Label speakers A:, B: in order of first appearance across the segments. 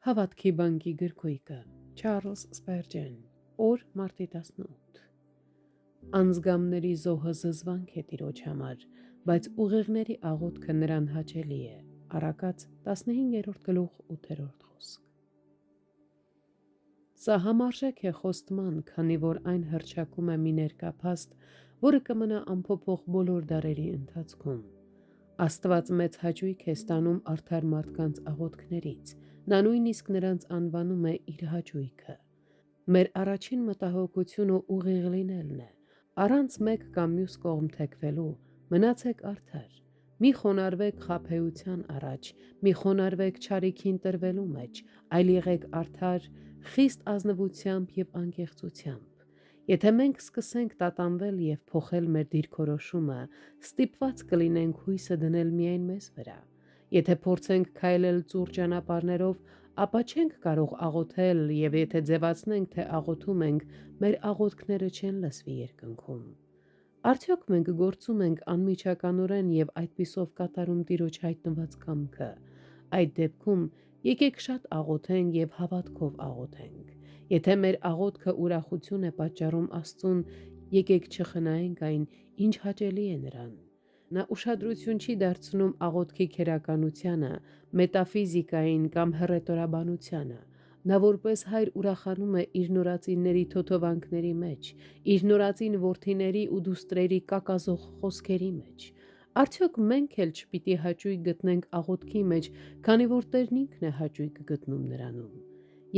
A: Հավատքի բանկի գրքույկը Չարլզ Սպերջեն օր մարտի 18 Անձգամների զոհը զզվանք է տիրոջ համար, բայց ուղեղների աղոթքը նրան հաճելի է։ Առակաց 15-րդ գլուխ 8-րդ խոսք։ Սա համարժեք է խոստման, քանի որ այն հռչակում է մի ներկա փաստ, որը կմնա անփոփոխ բոլոր դարերի ընթացքում։ Աստված մեծ հաճույք է ստանում արդար մարդկանց աղոթքներից, նա նույնիսկ նրանց անվանում է իր հաճույքը։ Մեր առաջին մտահոգությունը ուղիղ լինելն է, առանց մեկ կամ մյուս կողմ թեքվելու, մնացեք արդար, մի խոնարհվեք խաբեության առաջ, մի խոնարհվեք չարիքին տրվելու մեջ, այլ եղեք արդար, խիստ ազնվությամբ և անկեղծությամբ։ Եթե մենք սկսենք տատանվել և փոխել մեր դիրքորոշումը, ստիպված կլինենք հույսը դնել միայն մեզ վրա։ Եթե փորձենք քայլել ծուռ ճանապարհներով, ապա չենք կարող աղոթել, և եթե ձևացնենք, թե աղոթում ենք, մեր աղոթքները չեն լսվի երկնքում։ Արդյոք մենք գործում ենք անմիջականորեն և այդպիսով կատարում Տիրոջ հայտնված կամքը։ Այդ դեպքում եկեք շատ աղոթենք և հավատքով աղոթենք։ Եթե մեր աղոթքը ուրախություն է պատճառում Աստծուն, եկեք չխնայենք այն, ինչ հաճելի է նրան։ Նա ուշադրություն չի դարձնում աղոթքի քերականությանը, մետաֆիզիկային կամ հռետորաբանությանը։ Նա որպես հայր ուրախանում է իր նորածինների թոթովանքների մեջ, իր նորածին որդիների ու դուստրերի կակազող խոսքերի մեջ։ Արդյոք մենք էլ չպիտի հաճույք գտնենք աղոթքի մեջ, քանի որ Տերն ինքն է հաճույք գտնում նրանում։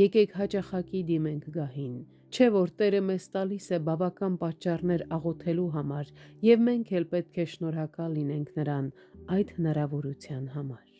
A: Եկեք հաճախակի դիմենք գահին, չէ՞ որ Տերը մեզ տալիս է բավական պատճառներ աղոթելու համար, և մենք էլ պետք է շնորհակալ լինենք նրան այդ հնարավորության համար։